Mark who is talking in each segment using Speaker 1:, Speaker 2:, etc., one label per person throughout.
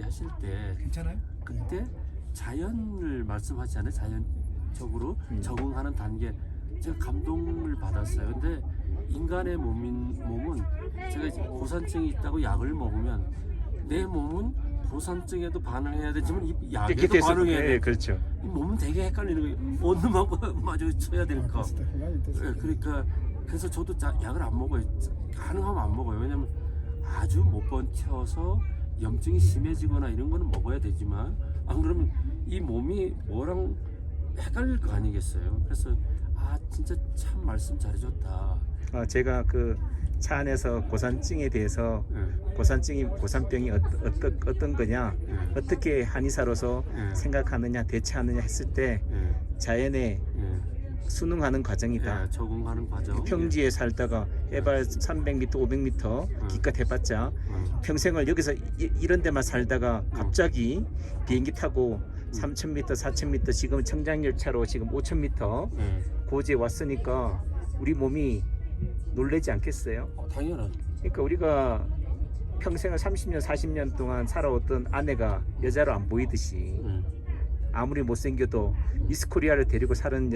Speaker 1: 하실 때
Speaker 2: 괜찮아요?
Speaker 1: 그때 자연을 말씀하시잖아요. 자연적으로 적응하는 단계 제가 감동을 받았어요. 근데 인간의 몸은 제가 이제 고산증이 있다고 약을 먹으면 내 몸은 고산증에도 반응해야 되지만 이 약에도 반응해야 돼.
Speaker 3: 그렇죠.
Speaker 1: 이 몸은 되게 헷갈리는 거예요. 어느 놈하고 마주쳐야 될까. 그러니까 그래서 저도 약을 안 먹어요. 가능하면 안 먹어요. 왜냐면 아주 못 버텨서 염증이 심해지거나 이런 거는 먹어야 되지만 안 그러면 이 몸이 뭐랑 헷갈릴 거 아니겠어요. 그래서 진짜 참 말씀 잘해줬다.
Speaker 3: 제가 그 차 안에서 고산증에 대해서 고산병이 어떤 거냐, 어떻게 한의사로서 생각하느냐, 대처하느냐 했을 때 자연에 순응하는 과정이다.
Speaker 1: 적응하는 과정.
Speaker 3: 평지에 살다가 해발 300m, 500m 기껏 해봤자 평생을 여기서 이런 데만 살다가 갑자기 비행기 타고 3,000m, 4,000m, 지금 청량열차로 지금 5,000m 고지에 왔으니까 우리 몸이 놀라지 않겠어요?
Speaker 1: 당연하죠.
Speaker 3: 그러니까 우리가 평생을 30년, 40년 동안 살아왔던 아내가 여자로 안 보이듯이 아무리 못생겨도 미스코리아를 데리고 사는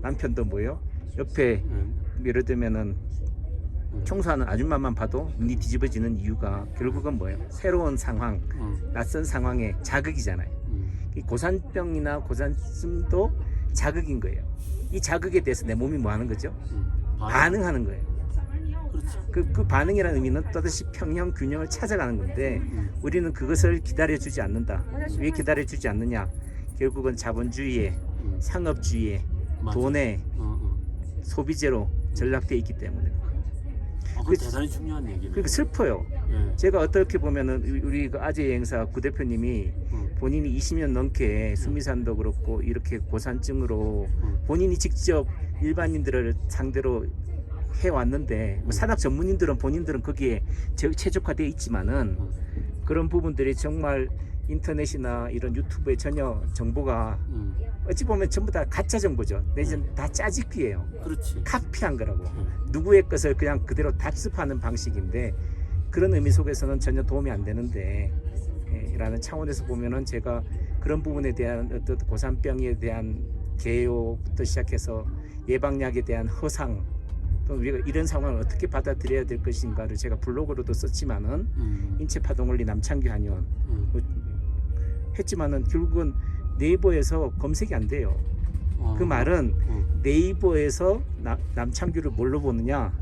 Speaker 3: 남편도 뭐요? 옆에 예를 들면은 청소하는 아줌마만 봐도 눈이 뒤집어지는 이유가 결국은 뭐예요? 새로운 상황, 낯선 상황에 자극이잖아요. 이 고산병이나 고산증도 자극인 거예요. 이 자극에 대해서 내 몸이 뭐 하는 거죠? 반응하는 거예요.
Speaker 1: 그렇죠.
Speaker 3: 그 반응이라는 의미는 또다시 평형 균형을 찾아가는 건데 우리는 그것을 기다려주지 않는다. 왜 기다려주지 않느냐? 결국은 자본주의에 상업주의에 돈에 소비재로 전락되어 있기 때문에.
Speaker 1: 그거 대단히 중요한 얘기네요.
Speaker 3: 그러니까 슬퍼요. 제가 어떻게 보면은 우리 그 아재 여행사 구 대표님이 본인이 20년 넘게 수미산도 그렇고 이렇게 고산증으로 본인이 직접 일반인들을 상대로 해왔는데 뭐 산악 전문인들은 본인들은 거기에 최적화되어 있지만은 그런 부분들이 정말 인터넷이나 이런 유튜브에 전혀 정보가 어찌 보면 전부 다 가짜 정보죠. 내지는 다 짜집기예요.
Speaker 1: 그렇지.
Speaker 3: 카피한 거라고. 누구의 것을 그냥 그대로 답습하는 방식인데 그런 의미 속에서는 전혀 도움이 안 되는데 라는 차원에서 보면은 제가 그런 부분에 대한 어떤 고산병에 대한 개요부터 시작해서 예방약에 대한 허상 또 우리가 이런 상황을 어떻게 받아들여야 될 것인가를 제가 블로그로도 썼지만은 인체파동원리 남창규 한의원 했지만은 결국은 네이버에서 검색이 안 돼요. 그 말은 네이버에서 남창규를 뭘로 보느냐?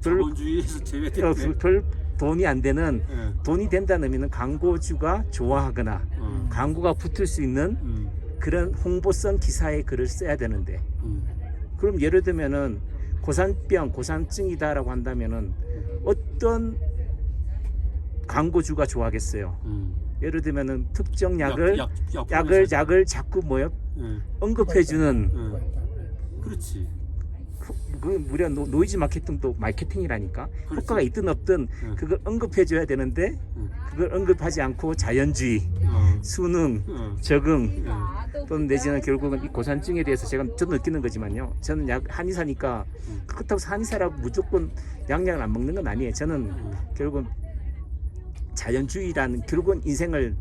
Speaker 1: 자본주의에서 제외된
Speaker 3: 별 돈이 안 되는 돈이 된다는 의미는 광고주가 좋아하거나 광고가 붙을 수 있는 그런 홍보성 기사의 글을 써야 되는데 그럼 예를 들면은 고산병, 고산증이다라고 한다면은 어떤 광고주가 좋아하겠어요? 예를 들면은 특정 약을 자꾸 뭐요? 언급해주는.
Speaker 1: 그렇지.
Speaker 3: 그 무려 노이즈 마케팅도 마케팅이라니까.
Speaker 1: 그렇지.
Speaker 3: 효과가 있든 없든 그걸 언급해줘야 되는데 그걸 언급하지 않고 자연주의, 수능, 적응 또는 내지는 결국은 이 고산증에 대해서 저도 느끼는 거지만요. 저는 한의사니까 그렇다고 한의사라고 무조건 약을 안 먹는 건 아니에요. 저는 결국은 자연주의라는 결국은 인생을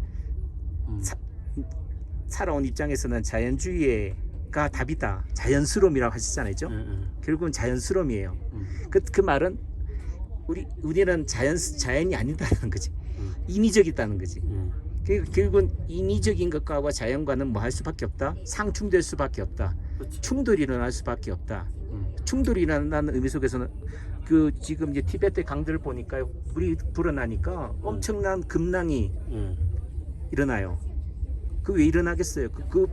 Speaker 3: 살아온 입장에서는 자연주의가 답이다. 자연스러움이라고 하시잖아요. 결국은 자연스러움이에요. 그 말은 우리는 자연이 아니다라는 거지. 인위적이다는 거지. 결국은 인위적인 것과 자연과는 뭐 할 수밖에 없다. 상충될 수밖에 없다.
Speaker 1: 그렇지.
Speaker 3: 충돌이 일어날 수밖에 없다. 충돌이 일어나는 의미 속에서는 그 지금 이제 티베트 강들을 보니까 물이 불어나니까 엄청난 급랑이 일어나요. 그 왜 일어나겠어요? 그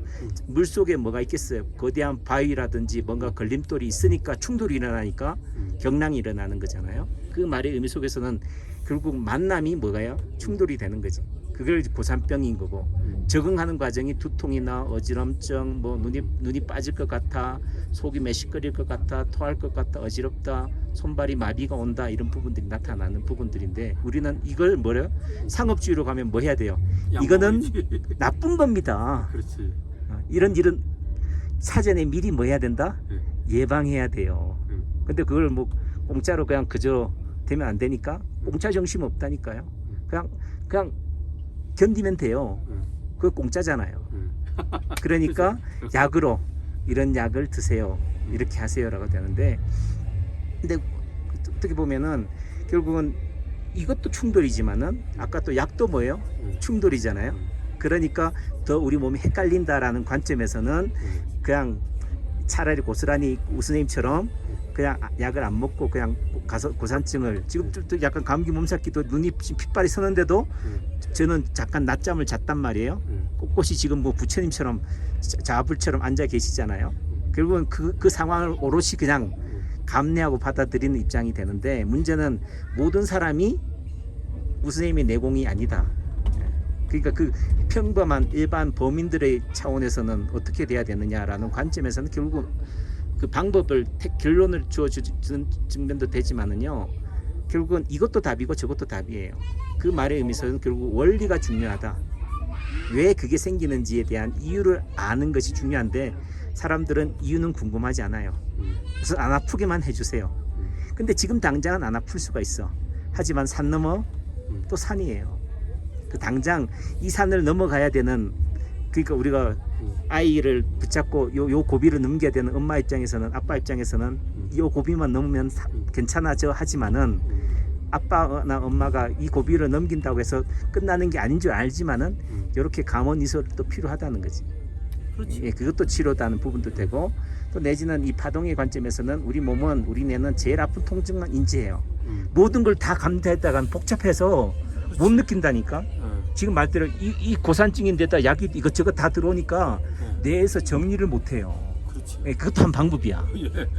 Speaker 3: 물 속에 뭐가 있겠어요? 거대한 바위라든지 뭔가 걸림돌이 있으니까 충돌이 일어나니까 경랑이 일어나는 거잖아요. 그 말의 의미 속에서는 결국 만남이 뭐가요? 충돌이 되는 거지. 그걸 고산병인 거고 적응하는 과정이 두통이나 어지럼증, 뭐 눈이 빠질 것 같아, 속이 메시꺼릴 것 같아, 토할 것 같아, 어지럽다, 손발이 마비가 온다 이런 부분들이 나타나는 부분들인데 우리는 이걸 뭐래요? 상업주의로 가면 뭐 해야 돼요? 이거는 나쁜 겁니다.
Speaker 1: 그렇지.
Speaker 3: 이런 일은 사전에 미리 뭐 해야 된다? 예방해야 돼요. 근데 그걸 뭐 공짜로 그냥 그저 되면 안 되니까 공짜 정신 없다니까요. 그냥 견디면 돼요. 그거 공짜잖아요. 그러니까 약으로 이런 약을 드세요. 이렇게 하세요라고 되는데, 근데 어떻게 보면은 결국은 이것도 충돌이지만은 아까 또 약도 뭐예요? 충돌이잖아요. 그러니까 더 우리 몸이 헷갈린다라는 관점에서는 그냥 차라리 고스란히 우스님처럼 그냥 약을 안 먹고 그냥 가서 고산증을, 지금 또 약간 감기 몸살기도 눈이 핏발이 서는데도 저는 잠깐 낮잠을 잤단 말이에요. 꼿꼿이 지금 뭐 부처님처럼 자불처럼 앉아 계시잖아요. 결국은 그 상황을 오롯이 그냥 감내하고 받아들이는 입장이 되는데, 문제는 모든 사람이 우스님의 내공이 아니다. 그러니까 그 평범한 일반 범인들의 차원에서는 어떻게 돼야 되느냐라는 관점에서는 결국 그 방법을 결론을 주어주는 측면도 되지만은요, 결국은 이것도 답이고 저것도 답이에요. 그 말의 의미에서는 결국 원리가 중요하다. 왜 그게 생기는지에 대한 이유를 아는 것이 중요한데, 사람들은 이유는 궁금하지 않아요. 그래서 안 아프게만 해주세요. 근데 지금 당장은 안 아플 수가 있어. 하지만 산 넘어 또 산이에요. 그 당장 이 산을 넘어가야 되는, 그러니까 우리가 아이를 붙잡고 요 고비를 넘겨야 되는 엄마 입장에서는, 아빠 입장에서는 요 고비만 넘으면 괜찮아져 하지만은, 아빠나 엄마가 이 고비를 넘긴다고 해서 끝나는 게 아닌 줄 알지만은 이렇게 감원 이설도 또 필요하다는 거지.
Speaker 1: 그렇지.
Speaker 3: 예, 그것도 치료다는 부분도 되고, 또 내지는 이 파동의 관점에서는 우리 몸은, 우리 뇌는 제일 아픈 통증만 인지해요. 모든 걸 다 감대했다간 복잡해서 못 느낀다니까. 지금 말대로 이 고산증인데다 약이 이것저것 다 들어오니까 뇌에서 정리를 못해요.
Speaker 1: 그렇지.
Speaker 3: 예, 그것도 한 방법이야.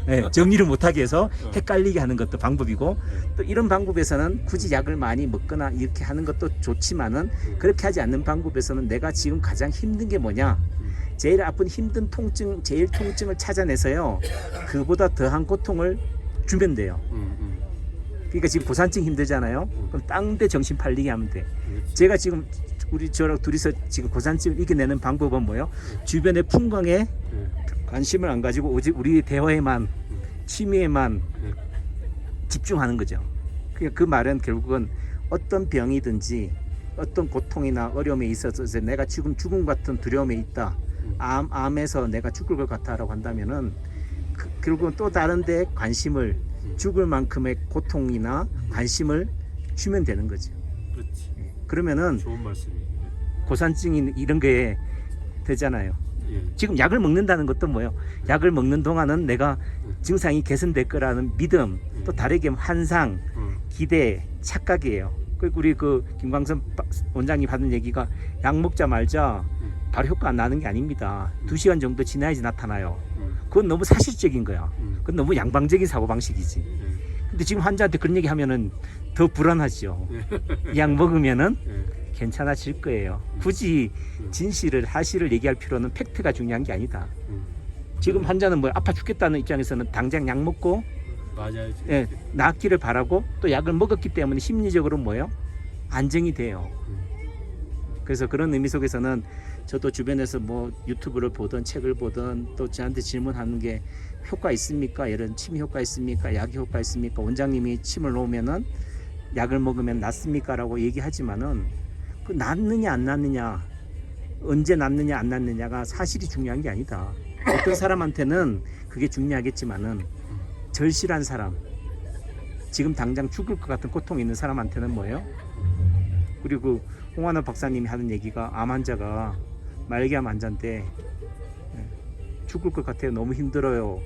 Speaker 3: 예, 정리를 못하게 해서 헷갈리게 하는 것도 방법이고, 또 이런 방법에서는 굳이 약을 많이 먹거나 이렇게 하는 것도 좋지만은, 그렇게 하지 않는 방법에서는 내가 지금 가장 힘든 게 뭐냐, 제일 아픈 힘든 통증, 제일 통증을 찾아내서요, 그보다 더한 고통을 주면 돼요. 그러니까 지금 고산증 힘들잖아요. 그럼 딴 데 정신 팔리게 하면 돼. 제가 지금 저랑 둘이서 지금 고산증을 이겨내는 방법은 뭐예요? 주변의 풍광에 관심을 안 가지고 오직 우리 대화에만, 취미에만 집중하는 거죠. 그러니까 그 말은 결국은 어떤 병이든지 어떤 고통이나 어려움에 있어서 내가 지금 죽음 같은 두려움에 있다, 암에서 내가 죽을 것 같다라고 한다면은, 결국은 또 다른 데 관심을, 죽을 만큼의 고통이나 관심을 주면 되는 거죠.
Speaker 1: 그렇지.
Speaker 3: 그러면은
Speaker 1: 좋은 말씀이에요.
Speaker 3: 고산증이 이런 게 되잖아요.
Speaker 1: 예.
Speaker 3: 지금 약을 먹는다는 것도 뭐예요? 약을 먹는 동안은 내가 증상이 개선될 거라는 믿음, 또 다르게 환상, 기대, 착각이에요. 그리고 우리 그 김광선 원장님 하는 얘기가, 약 먹자 말자 바로 효과 안 나는 게 아닙니다. 2시간 정도 지나야지 나타나요. 그건 너무 사실적인 거야. 그건 너무 양방적인 사고방식이지. 근데 지금 환자한테 그런 얘기 하면은 더 불안하죠. 이 약 먹으면은 괜찮아질 거예요. 굳이 진실을, 사실을 얘기할 필요는, 팩트가 중요한 게 아니다. 지금 환자는 뭐 아파 죽겠다는 입장에서는 당장 약 먹고,
Speaker 1: 맞아요.
Speaker 3: 예, 낫기를 바라고, 또 약을 먹었기 때문에 심리적으로 뭐예요? 안정이 돼요. 그래서 그런 의미 속에서는 저도 주변에서 뭐 유튜브를 보든 책을 보든 또 저한테 질문하는 게, 효과 있습니까? 이런 침 효과 있습니까? 약 효과 있습니까? 원장님이 침을 놓으면은 약을 먹으면 낫습니까? 라고 얘기하지만은, 그 낫느냐 안 낫느냐, 언제 낫느냐 안 낫느냐가 사실이 중요한 게 아니다. 어떤 사람한테는 그게 중요하겠지만은, 절실한 사람, 지금 당장 죽을 것 같은 고통이 있는 사람한테는 뭐예요? 그리고 홍환호 박사님이 하는 얘기가, 암 환자가 말기암 환자인데 죽을 것 같아요, 너무 힘들어요.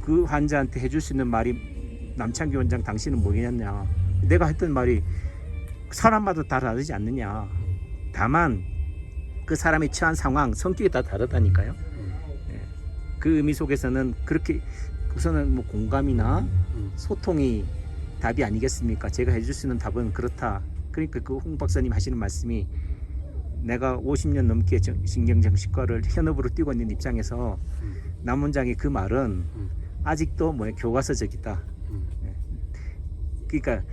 Speaker 3: 그 환자한테 해줄 수 있는 말이, 남창기 원장 당신은 뭐겠냐, 내가 했던 말이 사람마다 다 다르지 않느냐. 다만 그 사람이 처한 상황, 성격이 다 다르다니까요. 그 의미 속에서는 그렇게 우선은 뭐 공감이나 소통이 답이 아니겠습니까? 제가 해줄 수 있는 답은 그렇다. 그러니까 그 홍 박사님 하시는 말씀이, 내가 50년 넘게 신경정신과를 현업으로 뛰고 있는 입장에서 남 원장의 그 말은 아직도 뭐 교과서적이다. 그러니까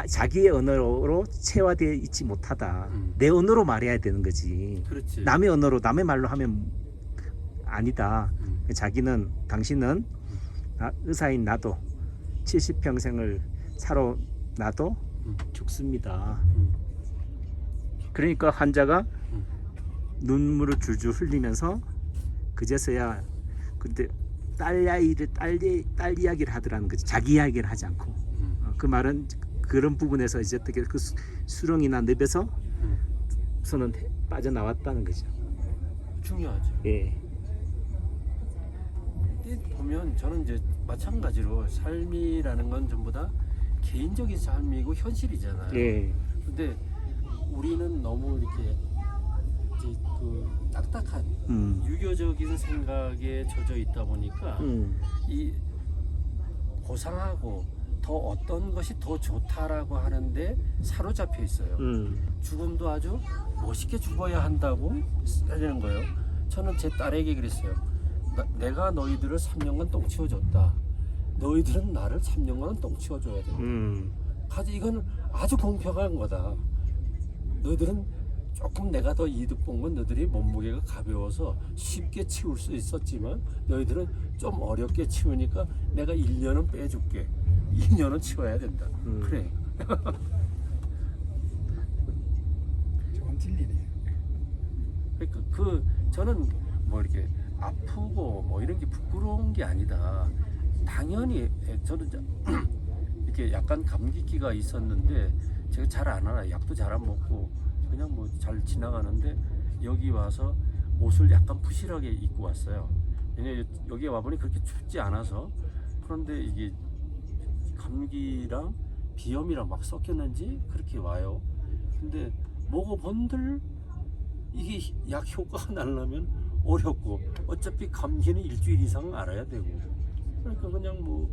Speaker 3: 자기의 언어로 체화되어 있지 못하다. 내 언어로 말해야 되는 거지.
Speaker 1: 그렇지.
Speaker 3: 남의 언어로, 남의 말로 하면 아니다. 자기는, 당신은 의사인 나도 70평생을 살아 나도 죽습니다. 그러니까 환자가
Speaker 1: 음.
Speaker 3: 눈물을 줄줄 흘리면서 그제서야 근데 딸 이야기를 하더라는 거지. 자기 이야기를 하지 않고. 그 말은 그런 부분에서 이제 어떻게 그 수렁이나 늪에서 우선은 빠져나왔다는 거죠.
Speaker 1: 중요하죠.
Speaker 3: 예.
Speaker 1: 보면 저는 이제 마찬가지로 삶이라는 건 전부 다 개인적인 삶이고 현실이잖아요.
Speaker 3: 예.
Speaker 1: 근데 우리는 너무 이렇게 이제 그 딱딱한 유교적인 생각에 젖어 있다 보니까 이 보상하고 더 어떤 것이 더 좋다라고 하는데 사로잡혀 있어요. 죽음도 아주 멋있게 죽어야 한다고 하는 거예요. 저는 제 딸에게 그랬어요. 내가 너희들을 3년간 똥 치워줬다. 너희들은 나를 3년간 똥 치워줘야 돼. 이건 아주 공평한 거다. 너희들은 조금 내가 더 이득 본 건 너희들이 몸무게가 가벼워서 쉽게 치울 수 있었지만 너희들은 좀 어렵게 치우니까 내가 1년은 빼줄게. 2년은 치워야 된다. 그래.
Speaker 2: 좋은 진리네요.
Speaker 1: 그러니까 저는 뭐 이렇게 아프고 뭐 이런 게 부끄러운 게 아니다. 당연히 저도 이렇게 약간 감기기가 있었는데 제가 잘 안 알아요. 약도 잘 안 먹고 그냥 뭐 잘 지나가는데 여기 와서 옷을 약간 부실하게 입고 왔어요. 왜냐면 여기 와보니 그렇게 춥지 않아서. 그런데 이게 감기랑 비염이랑 막 섞였는지 그렇게 와요. 근데 먹어본들 이게 약 효과가 나려면 어렵고 어차피 감기는 일주일 이상 알아야 되고 그러니까 그냥 뭐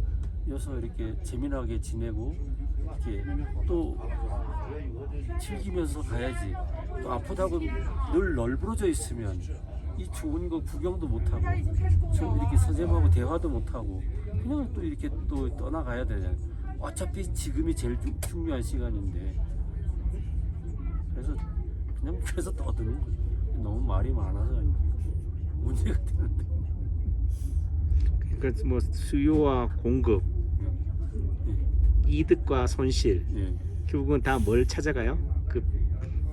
Speaker 1: 여기서 이렇게 재미나게 지내고 이렇게 또 즐기면서 가야지. 또 아프다고 늘 널브러져 있으면 이 좋은 거 구경도 못하고 좀 이렇게 선생님하고 대화도 못하고 그냥 또 이렇게 또 떠나가야 되잖아요. 어차피 지금이 제일 중요한 시간인데 그래서 떠드는 거죠. 너무 말이 많아서 문제가 되는데.
Speaker 3: 그러니까 뭐 수요와 공급, 이득과 손실, 결국은 다 뭘 찾아가요? 그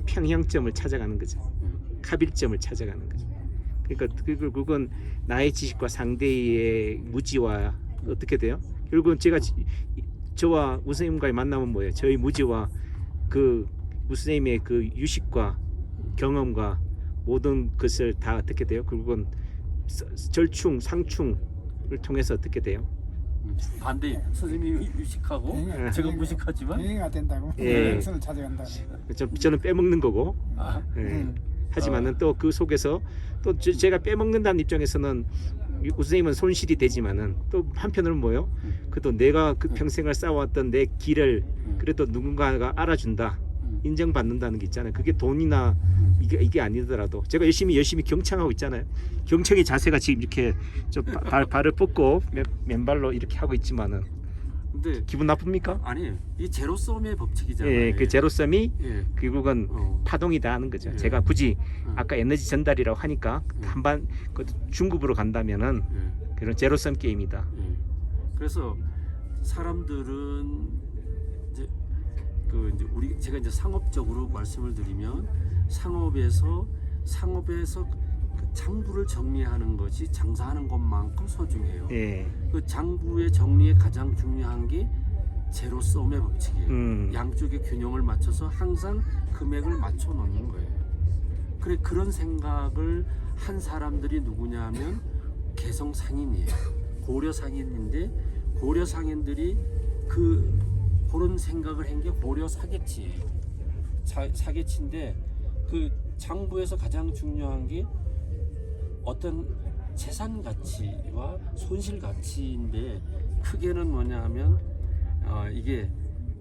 Speaker 3: 평형점을 찾아가는 거죠. 합일점을 찾아가는 거죠. 그러니까 결국은 나의 지식과 상대의 무지와 어떻게 돼요? 결국은 저와 우선님과의 만남은 뭐예요? 저희 무지와 그 우선님의 그 유식과 경험과 모든 것을 다 어떻게 돼요? 결국은 절충, 상충을 통해서 어떻게 돼요?
Speaker 1: 반대 선생님이 유식하고 제가 무식하지만
Speaker 2: 병행가 된다고
Speaker 3: 예.
Speaker 2: 선을 찾아간다고.
Speaker 3: 저는 빼먹는 거고.
Speaker 1: 아,
Speaker 3: 하지만은 또 그 속에서 또 제가 빼먹는다는 입장에서는 우선님은 손실이 되지만은 또 한편으로는 뭐요? 그래도 내가 그 평생을 쌓아왔던 내 길을 그래도 누군가가 알아준다, 인정받는다는 게 있잖아요. 그게 돈이나 이게 아니더라도 제가 열심히 경청하고 있잖아요. 경청의 자세가 지금 이렇게 좀 발을 뻗고 맨발로 이렇게 하고 있지만은
Speaker 1: 근데
Speaker 3: 기분 나쁩니까?
Speaker 1: 아니 이 제로섬의 법칙이잖아요.
Speaker 3: 예, 그 제로섬이
Speaker 1: 예.
Speaker 3: 결국은 파동이다 하는 거죠.
Speaker 1: 예.
Speaker 3: 제가 굳이 아까 에너지 전달이라고 하니까 한반 중급으로 간다면은 그런 제로섬 게임이다.
Speaker 1: 그래서 사람들은 이제 제가 이제 상업적으로 말씀을 드리면 상업에서 그 장부를 정리하는 것이 장사하는 것만큼 소중해요.
Speaker 3: 예.
Speaker 1: 그 장부의 정리에 가장 중요한 게 제로섬의 법칙이에요. 양쪽의 균형을 맞춰서 항상 금액을 맞춰 놓는 거예요. 그런 생각을 한 사람들이 누구냐면 개성 상인이에요. 고려 상인인데 고려 상인들이 그런 생각을 한 게 고려 사계치예요. 사계치인데 그 장부에서 가장 중요한 게 어떤 재산 가치와 손실 가치인데 크게는 뭐냐 하면 이게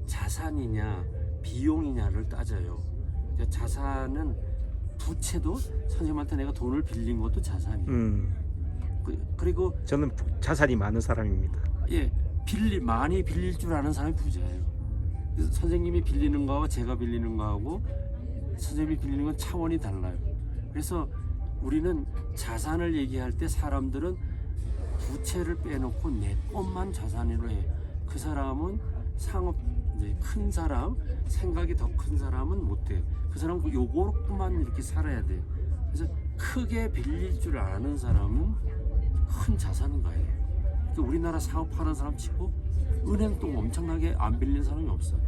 Speaker 1: 자산이냐 비용이냐를 따져요. 그러니까 자산은 부채도 선생님한테 내가 돈을 빌린 것도 자산이에요. 그리고
Speaker 3: 저는 자산이 많은 사람입니다.
Speaker 1: 예, 많이 빌릴 줄 아는 사람이 부자예요. 그래서 선생님이 빌리는 거하고 제가 빌리는 거하고 선생님이 빌리는 건 차원이 달라요. 그래서 우리는 자산을 얘기할 때 사람들은 부채를 빼놓고 내 것만 자산으로 해요. 그 사람은 이제 큰 사람, 생각이 더 큰 사람은 못해. 그 사람 요거로만 이렇게 살아야 돼. 그래서 크게 빌릴 줄 아는 사람은 큰 자산가예요. 그러니까 우리나라 사업하는 사람 치고 은행돈 엄청나게 안 빌린 사람이 없어요.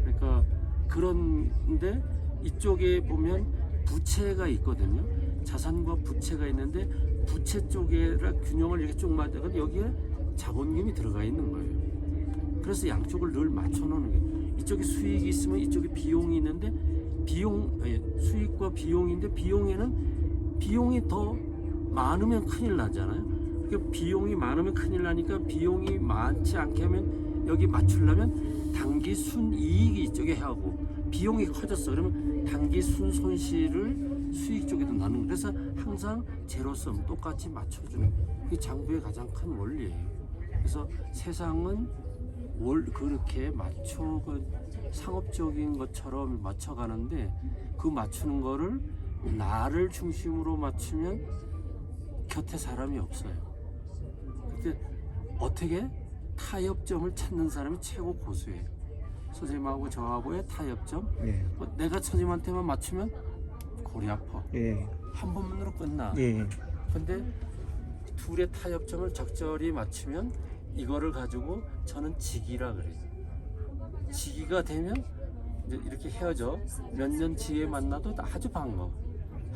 Speaker 1: 그러니까 그런데 이쪽에 보면 부채가 있거든요. 자산과 부채가 있는데 부채 쪽에 균형을 이렇게 쭉 맞다가 여기에 자본금이 들어가 있는 거예요. 그래서 양쪽을 늘 맞춰놓는 게 이쪽에 수익이 있으면 이쪽에 비용이 있는데 수익과 비용인데 비용이 더 많으면 큰일 나잖아요. 그러니까 비용이 많으면 큰일 나니까 비용이 많지 않게 하면 여기 맞추려면 단기 순이익이 이쪽에 하고 비용이 커졌어. 그러면 단기 순손실을 수익 쪽에도 나누는 거예요. 그래서 항상 제로섬 똑같이 맞춰주는 그게 장부의 가장 큰 원리예요. 그래서 세상은 그렇게 상업적인 것처럼 맞춰가는데 그 맞추는 거를 나를 중심으로 맞추면 곁에 사람이 없어요. 근데 어떻게 타협점을 찾는 사람이 최고 고수예요. 선생님하고 저하고의 타협점.
Speaker 3: 예.
Speaker 1: 내가 선생님한테만 맞추면 골이 아파.
Speaker 3: 예.
Speaker 1: 한 번만으로 끝나.
Speaker 3: 예.
Speaker 1: 근데 둘의 타협점을 적절히 맞추면 이거를 가지고 저는 직이라 그래요. 직이가 되면 이제 이렇게 헤어져 몇 년 뒤에 만나도 아주 반가워,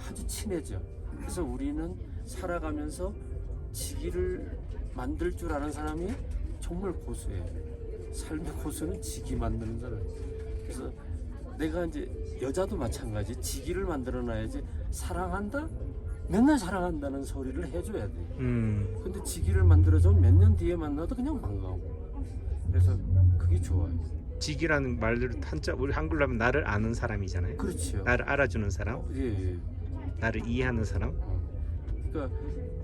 Speaker 1: 아주 친해져. 그래서 우리는 살아가면서 직이를 만들 줄 아는 사람이 정말 고수예요. 삶의 고수는 직이 만드는 사람. 그래서 내가 이제 여자도 마찬가지 직이를 만들어놔야지 사랑한다? 맨날 사랑한다는 소리를 해줘야 돼. 근데 직이를 만들어주면 몇 년 뒤에 만나도 그냥 반가워. 그래서 그게 좋아요.
Speaker 3: 직이라는 말을 우리 한글로 하면 나를 아는 사람이잖아요.
Speaker 1: 그렇죠.
Speaker 3: 나를 알아주는 사람,
Speaker 1: 예.
Speaker 3: 나를 이해하는 사람.
Speaker 1: 그러니까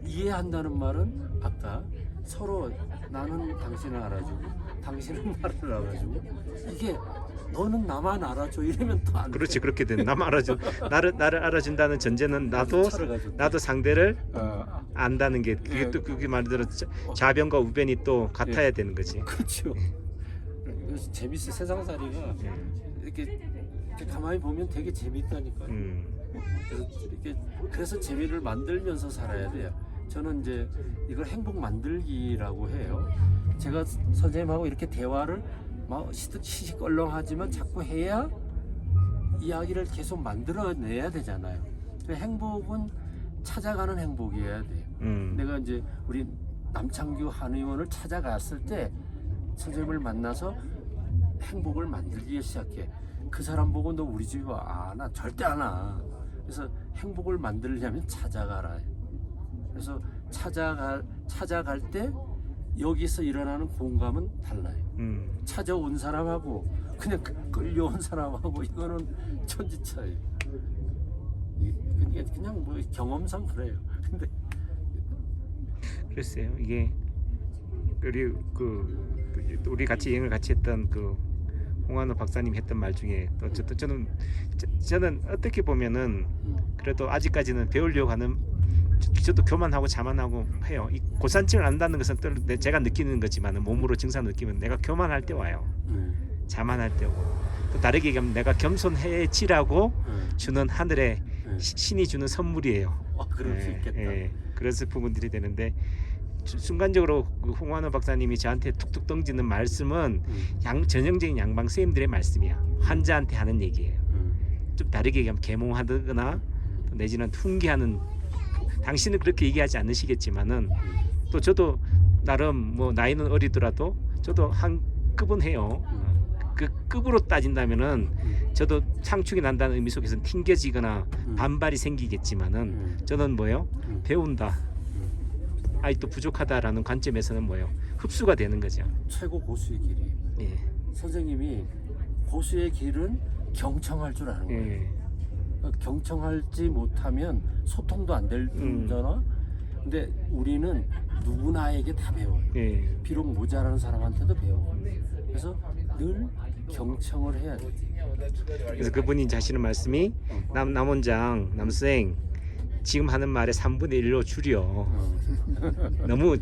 Speaker 1: 이해한다는 말은 아까 서로 나는 당신을 알아주고 당신은 나를 알아주고 이게 너는 나만 알아줘 이러면 또 안 돼.
Speaker 3: 그렇지, 그렇게 된 나만 알아줘. 나를 알아준다는 전제는 나도 상대를 안다는 게 그게 또 그게 말대로 좌변과 우변이 또 같아야 되는 거지.
Speaker 1: 그렇죠. 그래서 재밌어. 세상살이가 이렇게 가만히 보면 되게 재밌다니까요. 그래서 재미를 만들면서 살아야 돼요. 저는 이제 이걸 행복 만들기라고 해요. 제가 선생님하고 이렇게 대화를 막 시시껄렁하지만 자꾸 해야 이야기를 계속 만들어내야 되잖아요. 행복은 찾아가는 행복이어야 돼요. 내가 이제 우리 남창규 한 의원을 찾아갔을 때 선생님을 만나서 행복을 만들기 시작해. 그 사람 보고 너 우리 집에 와? 나 절대 안 와. 그래서 행복을 만들려면 찾아가라. 그래서 찾아갈 때 여기서 일어나는 공감은 달라요. 찾아온 사람하고 그냥 끌려온 사람하고 이거는 천지 차이. 그냥 뭐 경험상 그래요. 근데
Speaker 3: 글쎄요, 이게 우리 같이 여행을 같이 했던 그 홍한호 박사님 했던 말 중에 또 저는 어떻게 보면은 그래도 아직까지는 배우려고 하는, 저도 교만하고 자만하고 해요. 이 고산증을 안다는 것은 또 제가 느끼는 거지만 몸으로 증상 느끼면 내가 교만할 때 와요. 자만할 때 오고, 또 다르게 얘기하면 내가 겸손해지라고 주는 하늘의 신이 주는 선물이에요.
Speaker 1: 그럴 수 있겠다.
Speaker 3: 그래서 부분들이 되는데 순간적으로 그 홍한호 박사님이 저한테 툭툭 던지는 말씀은 전형적인 양방 선생님들의 말씀이야. 환자한테 하는 얘기예요. 좀 다르게 얘기하면 계몽하거나 내지는 훈계하는, 당신은 그렇게 얘기하지 않으시겠지만은 또 저도 나름 뭐 나이는 어리더라도 저도 한 급은 해요. 그 급으로 따진다면은 저도 상충이 난다는 의미 속에서는 튕겨지거나 반발이 생기겠지만은 저는 뭐예요? 배운다. 아직도 부족하다라는 관점에서는 뭐예요? 흡수가 되는 거죠.
Speaker 1: 최고 고수의 길이에요.
Speaker 3: 예.
Speaker 1: 선생님이 고수의 길은 경청할 줄 아는 거예요. 그러니까 경청하지 못하면 소통도 안 되잖아. 근데 우리는 누구나에게 다 배워요. 비록 모자라는 사람한테도 배워. 그래서 늘 경청을 해야 돼.
Speaker 3: 그래서 그분이 하시는 말씀이 남원장 남수생 지금 하는 말의 3분의 1로 줄여. 너무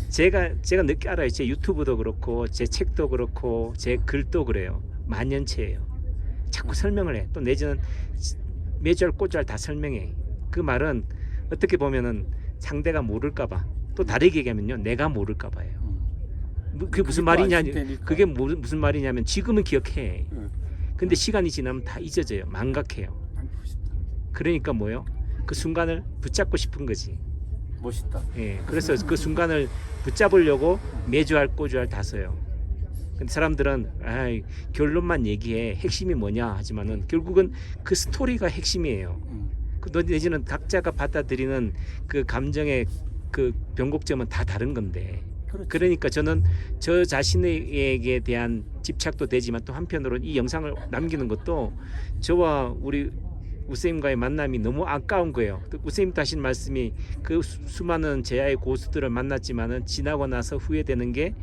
Speaker 3: 제가 늦게 알아요. 제 유튜브도 그렇고 제 책도 그렇고 제 글도 그래요. 만년체예요. 자꾸 설명을 해. 또 내지는 매절 꼬절 다 설명해. 그 말은 어떻게 보면은 상대가 모를까봐. 또 다르게 얘기하면요, 내가 모를까봐예요. 그게 무슨 말이냐? 그게 무슨 말이냐면 지금은 기억해. 근데 시간이 지나면 다 잊어져요. 망각해요. 그러니까 뭐요? 그 순간을 붙잡고 싶은 거지.
Speaker 1: 멋있다.
Speaker 3: 예, 그래서 그 순간을 붙잡으려고 매주할 꼬주할 다 써요. 근데 사람들은 아이, 결론만 얘기해. 핵심이 뭐냐 하지만은 결국은 그 스토리가 핵심이에요. 그 내지는 각자가 받아들이는 그 감정의 그 변곡점은 다 다른 건데.
Speaker 1: 그렇지.
Speaker 3: 그러니까 저는 저 자신에게 대한 집착도 되지만 또 한편으로는 이 영상을 남기는 것도 저와 우리 우쌤과의 만남이 너무 아까운 거예요. 또 우쌤도 하신 말씀이 그 수많은 제야의 고수들을 만났지만은 지나고 나서 후회되는 게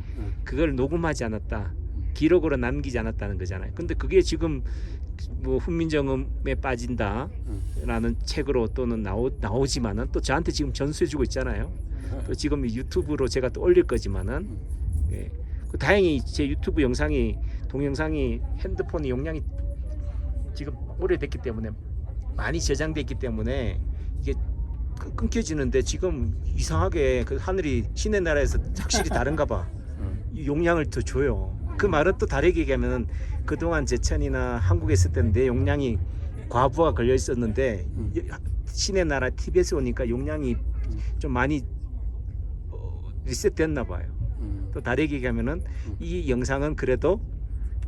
Speaker 3: 그걸 녹음하지 않았다, 기록으로 남기지 않았다는 거잖아요. 근데 그게 지금 뭐 훈민정음에 빠진다라는 책으로 또는 나오지만은 또 저한테 지금 전수해주고 있잖아요. 또 지금 유튜브로 제가 또 올릴 거지만은 예. 다행히 제 유튜브 영상이 동영상이 핸드폰의 용량이 지금 오래됐기 때문에 많이 저장돼 있기 때문에 이게 끊겨지는데 지금 이상하게 그 하늘이 신의 나라에서 확실히 다른가 봐. 이 용량을 더 줘요. 그 말은 또 다르게 얘기하면 그동안 제천이나 한국에 있을 때는 내 용량이 과부하 걸려 있었는데 신의 나라 TBS 오니까 용량이 좀 많이 리셋됐나 봐요. 또 다르게 얘기하면은 이 영상은 그래도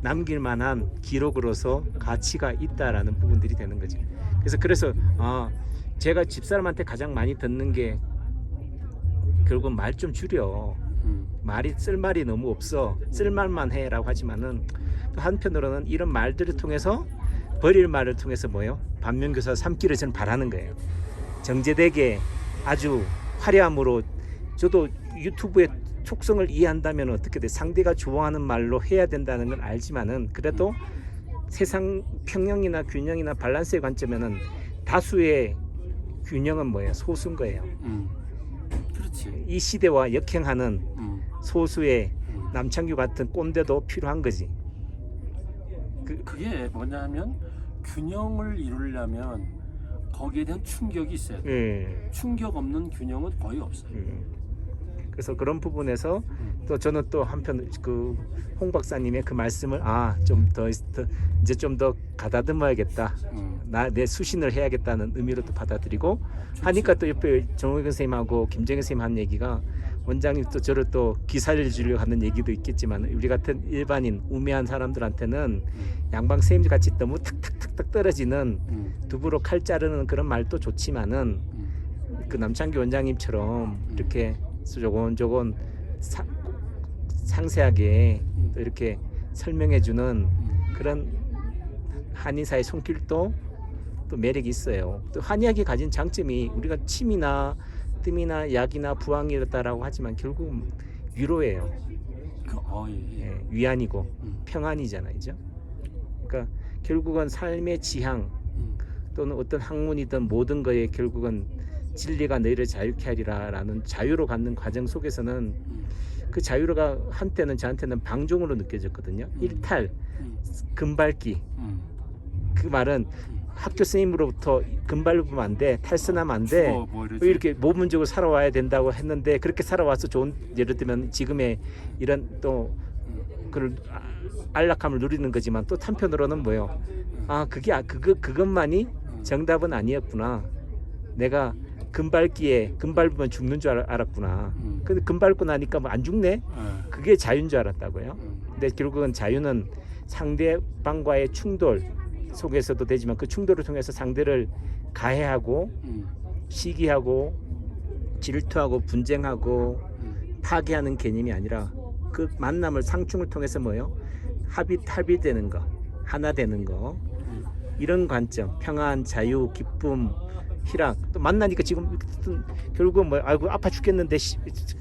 Speaker 3: 남길 만한 기록으로서 가치가 있다라는 부분들이 되는 거죠. 그래서 제가 집사람한테 가장 많이 듣는 게 결국 말 좀 줄여. 말이 쓸 말이 너무 없어. 쓸 말만 해라고 하지만은 또 한편으로는 이런 말들을 통해서 버릴 말을 통해서 뭐요? 반면교사 삼기를 저는 바라는 거예요. 정제되게 아주 화려함으로 저도 유튜브의 촉성을 이해한다면 어떻게 돼? 상대가 좋아하는 말로 해야 된다는 건 알지만은 그래도 세상 평형이나 균형이나 밸런스의 관점에는 다수의 균형은 뭐예요? 소수인 거예요.
Speaker 1: 그렇지.
Speaker 3: 이 시대와 역행하는 소수의 남창규 같은 꼰대도 필요한 거지.
Speaker 1: 그게 뭐냐면 균형을 이루려면 거기에 대한 충격이 있어야 돼.
Speaker 3: 예.
Speaker 1: 충격 없는 균형은 거의 없어요.
Speaker 3: 그래서 그런 부분에서 또 저는 또 한편 그 홍 박사님의 그 말씀을 좀 더 이제 좀 더 가다듬어야겠다. 내 수신을 해야겠다는 의미로 또 받아들이고 하니까 또 옆에 정호경 선생님하고 김정현 선생님 한 얘기가 원장님 또 저를 또 기사를 주려고 하는 얘기도 있겠지만 우리 같은 일반인 우매한 사람들한테는 양방 선생님 같이 너무 탁탁탁탁 떨어지는 두부로 칼 자르는 그런 말도 좋지만은 그 남창규 원장님처럼 이렇게 조곤조곤 상세하게 또 이렇게 설명해주는 그런 한의사의 손길도 또 매력이 있어요. 또 한의학이 가진 장점이 우리가 침이나 뜸이나 약이나 부항이었다라고 하지만 결국은 위로예요. 예, 위안이고 평안이잖아요, 그죠? 그러니까 결국은 삶의 지향 또는 어떤 학문이든 모든 거에 결국은 진리가 너희를 자유케 하리라라는 자유로 갖는 과정 속에서는 그 자유가 한때는 저한테는 방종으로 느껴졌거든요. 일탈, 금밟기. 그 말은 학교 선생님으로부터 금밟으면 안 돼, 탈선하면 안 돼,
Speaker 1: 뭐
Speaker 3: 이렇게 모범적으로 살아와야 된다고 했는데 그렇게 살아와서 좋은, 예를 들면 지금의 이런 또 그걸 안락함을 누리는 거지만 또 한편으로는 뭐요? 그것만이 정답은 아니었구나. 내가 금밟기에 금밟으면 죽는 줄 알았구나. 근데 금밟고 나니까 뭐 안 죽네? 그게 자유인 줄 알았다고요. 근데 결국은 자유는 상대방과의 충돌 속에서도 되지만 그 충돌을 통해서 상대를 가해하고 시기하고 질투하고 분쟁하고 파괴하는 개념이 아니라 그 만남을 상충을 통해서 뭐요? 합의되는 거, 하나 되는 거, 이런 관점, 평안, 자유, 기쁨, 희락. 또 만나니까 지금 결국은 뭐 아이고 아파 죽겠는데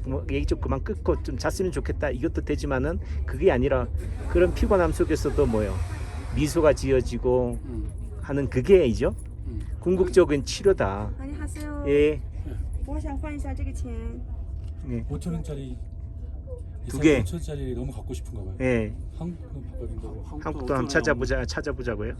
Speaker 3: 뭐 얘기 좀 그만 끊고 좀 잤으면 좋겠다 이것도 되지만은 그게 아니라 그런 피곤함 속에서도 뭐요? 미소가 지어지고 하는 그게이죠. 궁극적인 치료다.
Speaker 4: 안녕하세요.
Speaker 3: 예.
Speaker 4: 我想换一下这个钱。
Speaker 3: 예.
Speaker 2: 5,000원짜리
Speaker 3: 두 개.
Speaker 4: 5천짜리 너무 갖고 싶은가 봐요.
Speaker 3: 예.
Speaker 4: 한국은 바꿔준다고.
Speaker 3: 한국도 한번 찾아보자고요.